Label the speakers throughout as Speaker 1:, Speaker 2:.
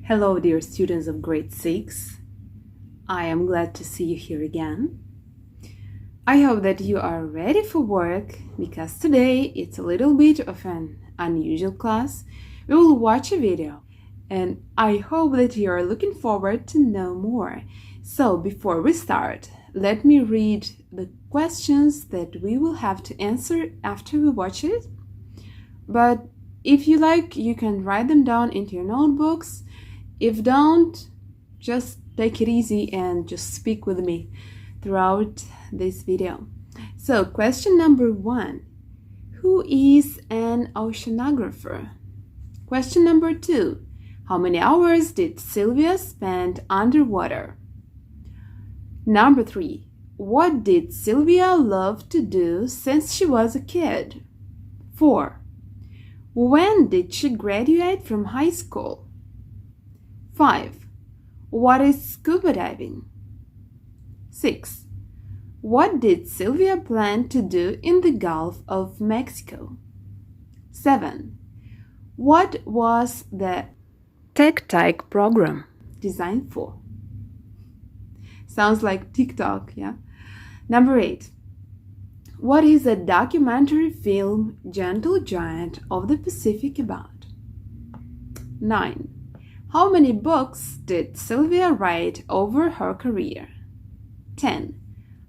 Speaker 1: Hello, dear students of grade 6. I am glad to see you here again. I hope that you are ready for work because today it's a little bit of an unusual class. We will watch a video and I hope that you are looking forward to know more. So before we start, let me read the questions that we will have to answer after we watch it. But if you like, you can write them down into your notebooks. If don't, just take it easy and just speak with me throughout this video. So, question number 1. Who is an oceanographer? Question number 2. How many hours did Sylvia spend underwater? Number 3. What did Sylvia love to do since she was a kid? 4. When did she graduate from high school? 5. What is scuba diving? 6. What did Sylvia plan to do in the Gulf of Mexico? 7. What was the TikTok program designed for? Sounds like TikTok, yeah? Number 8. What is a documentary film Gentle Giant of the Pacific about? 9. How many books did Sylvia write over her career? 10.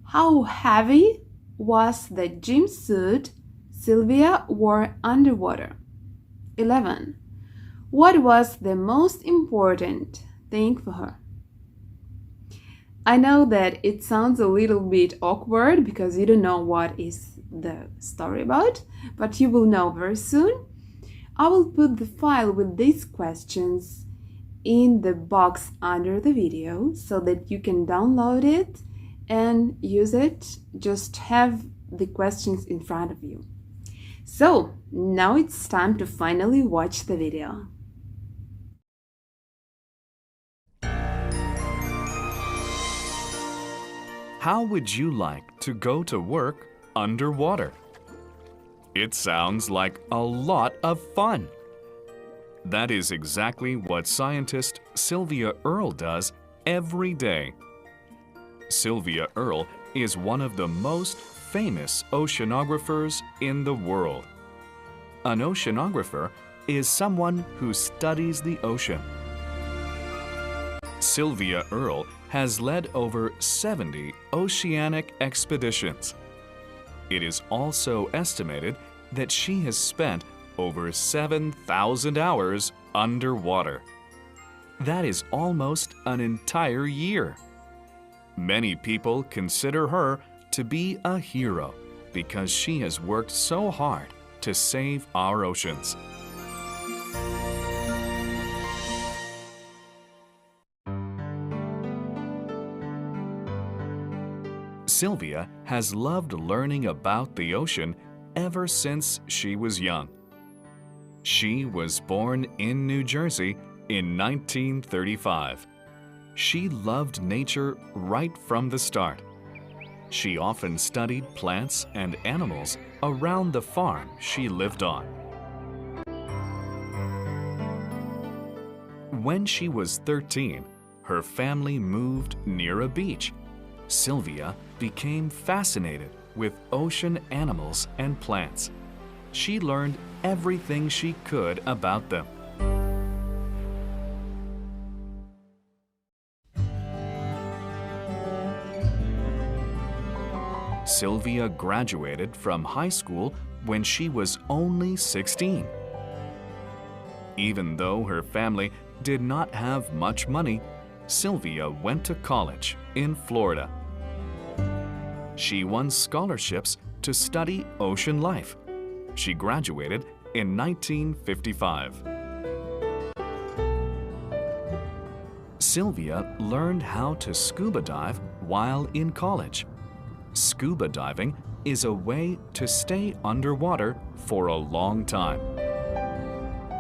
Speaker 1: How heavy was the gym suit Sylvia wore underwater? 11. What was the most important thing for her? I know that it sounds a little bit awkward because you don't know what is the story about, but you will know very soon. I will put the file with these questions in the box under the video so that you can download it and use it. Just have the questions in front of you. So now it's time to finally watch the video.
Speaker 2: How would you like to go to work underwater? It sounds like a lot of fun. That is exactly what scientist Sylvia Earle does every day. Sylvia Earle is one of the most famous oceanographers in the world. An oceanographer is someone who studies the ocean. Sylvia Earle has led over 70 oceanic expeditions. It is also estimated that she has spent over 7,000 hours underwater. That is almost an entire year. Many people consider her to be a hero because she has worked so hard to save our oceans. Sylvia has loved learning about the ocean ever since she was young. She was born in New Jersey in 1935. She loved nature right from the start. She often studied plants and animals around the farm she lived on. When she was 13, her family moved near a beach. Sylvia became fascinated with ocean animals and plants. She learned everything she could about them. Sylvia graduated from high school when she was only 16. Even though her family did not have much money, Sylvia went to college in Florida. She won scholarships to study ocean life. She graduated in 1955. Sylvia learned how to scuba dive while in college. Scuba diving is a way to stay underwater for a long time.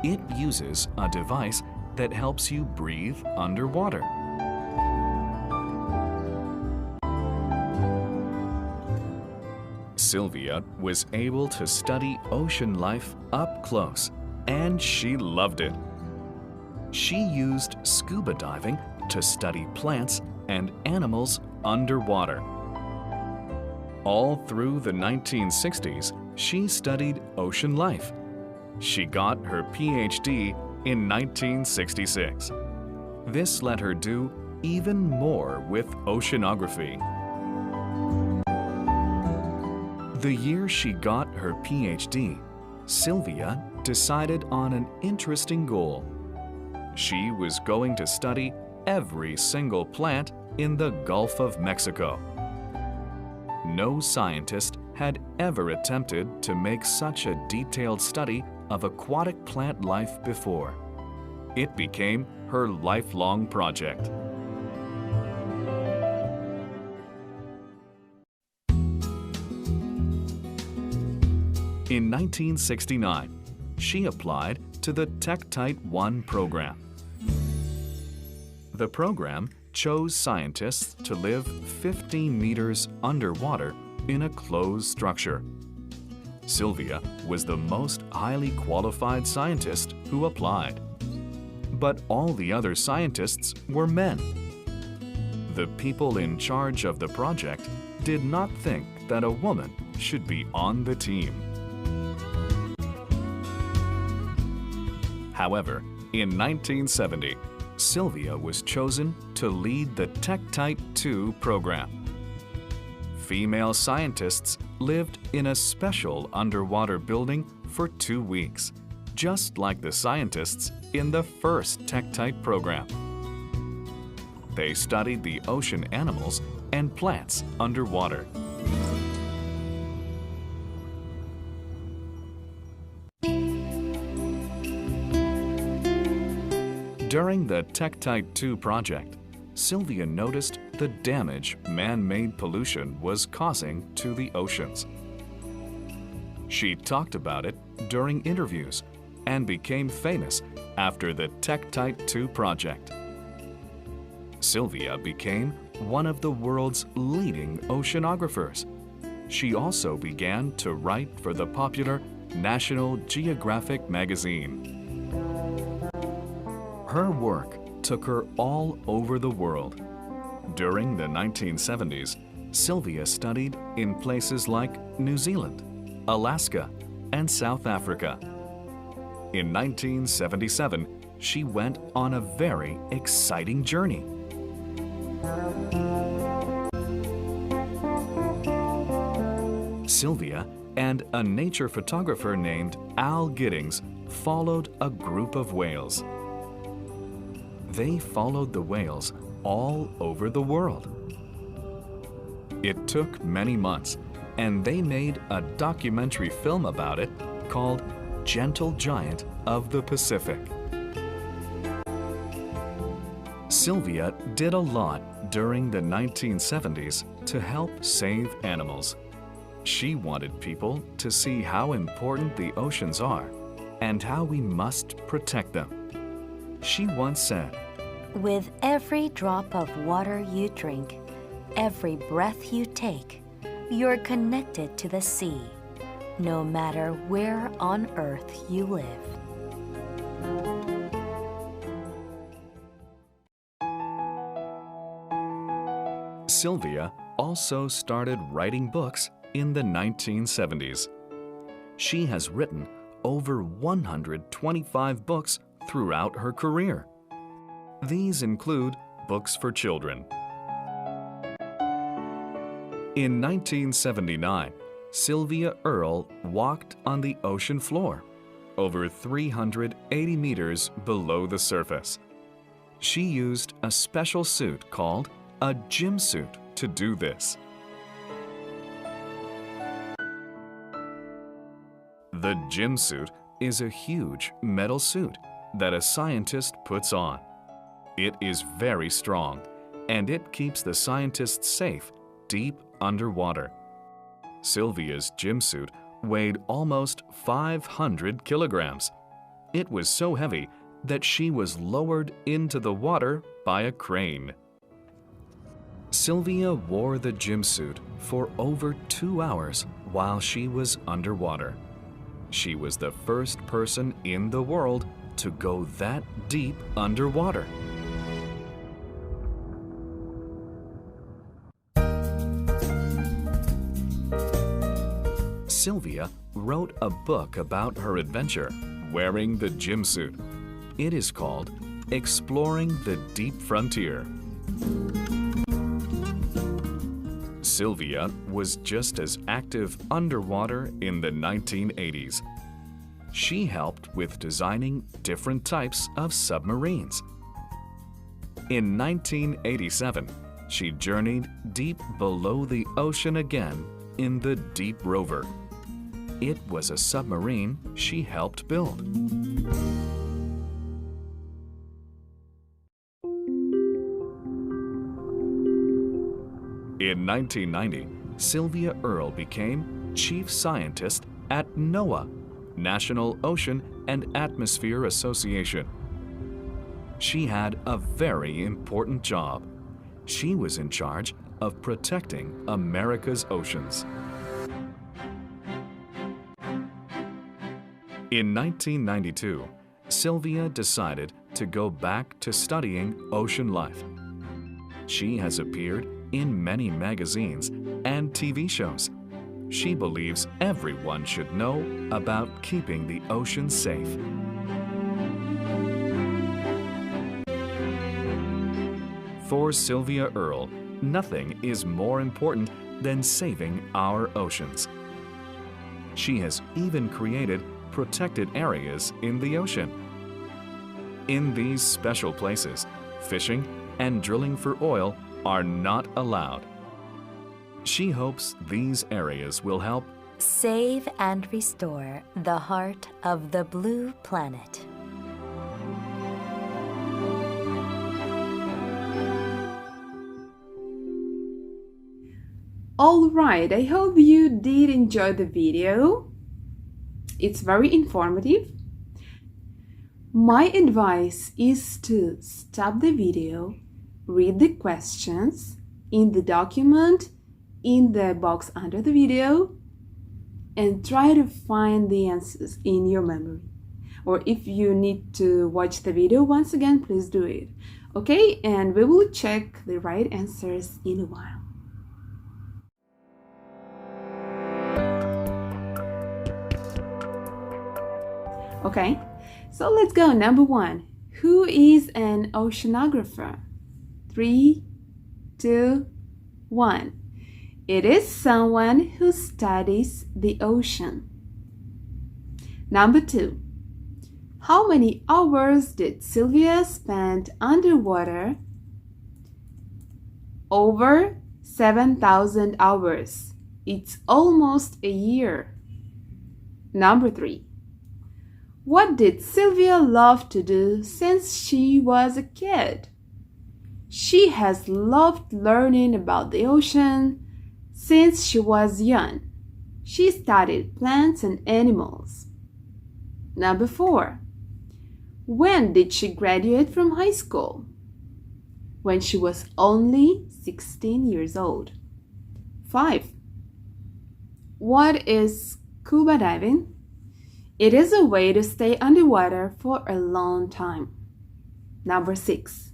Speaker 2: It uses a device that helps you breathe underwater. Sylvia was able to study ocean life up close, and she loved it. She used scuba diving to study plants and animals underwater. All through the 1960s, she studied ocean life. She got her PhD in 1966. This let her do even more with oceanography. The year she got her PhD, Sylvia decided on an interesting goal. She was going to study every single plant in the Gulf of Mexico. No scientist had ever attempted to make such a detailed study of aquatic plant life before. It became her lifelong project. In 1969, she applied to the Tektite 1 program. The program chose scientists to live 15 meters underwater in a closed structure. Sylvia was the most highly qualified scientist who applied. But all the other scientists were men. The people in charge of the project did not think that a woman should be on the team. However, in 1970, Sylvia was chosen to lead the Tektite 2 program. Female scientists lived in a special underwater building for 2 weeks, just like the scientists in the first Tektite program. They studied the ocean animals and plants underwater. During the Tektite 2 project, Sylvia noticed the damage man-made pollution was causing to the oceans. She talked about it during interviews and became famous after the Tektite 2 project. Sylvia became one of the world's leading oceanographers. She also began to write for the popular National Geographic magazine. Her work took her all over the world. During the 1970s, Sylvia studied in places like New Zealand, Alaska, and South Africa. In 1977, she went on a very exciting journey. Sylvia and a nature photographer named Al Giddings followed a group of whales. They followed the whales all over the world. It took many months, and they made a documentary film about it called Gentle Giant of the Pacific. Sylvia did a lot during the 1970s to help save animals. She wanted people to see how important the oceans are and how we must protect them. She once said,
Speaker 3: "With every drop of water you drink, every breath you take, you're connected to the sea, no matter where on earth you live."
Speaker 2: Sylvia also started writing books in the 1970s. She has written over 125 books throughout her career. These include books for children. In 1979, Sylvia Earle walked on the ocean floor, over 380 meters below the surface. She used a special suit called a gym suit to do this. The gym suit is a huge metal suit that a scientist puts on. It is very strong, and it keeps the scientists safe deep underwater. Sylvia's gym suit weighed almost 500 kilograms. It was so heavy that she was lowered into the water by a crane. Sylvia wore the gym suit for over 2 hours while she was underwater. She was the first person in the world to go that deep underwater. Sylvia wrote a book about her adventure wearing the gym suit. It is called Exploring the Deep Frontier. Sylvia was just as active underwater in the 1980s. She helped with designing different types of submarines. In 1987, she journeyed deep below the ocean again in the Deep Rover. It was a submarine she helped build. In 1990, Sylvia Earle became chief scientist at NOAA, National Ocean and Atmosphere Association. She had a very important job. She was in charge of protecting America's oceans. In 1992, Sylvia decided to go back to studying ocean life. She has appeared in many magazines and TV shows. She believes everyone should know about keeping the ocean safe. For Sylvia Earle, nothing is more important than saving our oceans. She has even created protected areas in the ocean. In these special places, fishing and drilling for oil are not allowed. She hopes these areas will help
Speaker 3: save and restore the heart of the blue planet.
Speaker 1: All right, I hope you did enjoy the video. It's very informative. My advice is to stop the video, read the questions in the document in the box under the video, and try to find the answers in your memory. Or if you need to watch the video once again, please do it. Okay, and we will check the right answers in a while. Okay, so let's go. Number 1. Who is an oceanographer? 3, 2, 1. It is someone who studies the ocean. Number 2. How many hours did Sylvia spend underwater? Over 7,000 hours. It's almost a year. Number 3. What did Sylvia love to do since she was a kid? She has loved learning about the ocean since she was young. She studied plants and animals. Number 4. When did she graduate from high school? When she was only 16 years old. 5. What is scuba diving? It is a way to stay underwater for a long time. Number 6.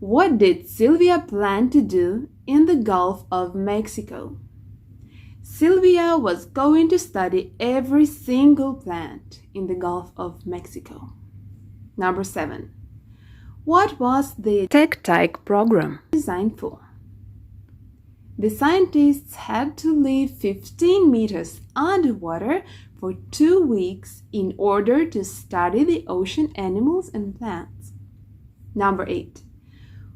Speaker 1: What did Sylvia plan to do in the Gulf of Mexico? Sylvia was going to study every single plant in the Gulf of Mexico. Number 7. What was the TECTIC program designed for? The scientists had to live 15 meters underwater for 2 weeks in order to study the ocean animals and plants. Number 8.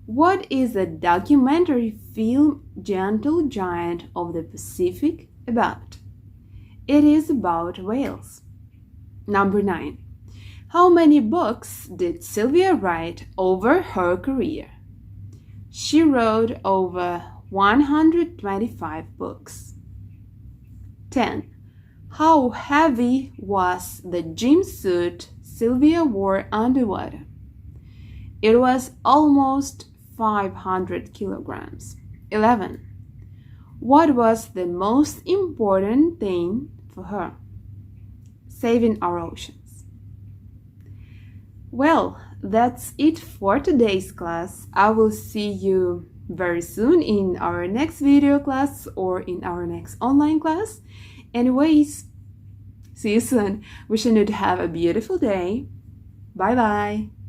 Speaker 1: What is the documentary film Gentle Giant of the Pacific about? It is about whales. Number 9. How many books did Sylvia write over her career? She wrote over 125 books. 10. How heavy was the gym suit Sylvia wore underwater? It was almost 500 kilograms. 11. What was the most important thing for her? Saving our oceans. Well, that's it for today's class. I will see you very soon in our next video class or in our next online class. Anyways, see you soon. Wishing you to have a beautiful day. Bye bye.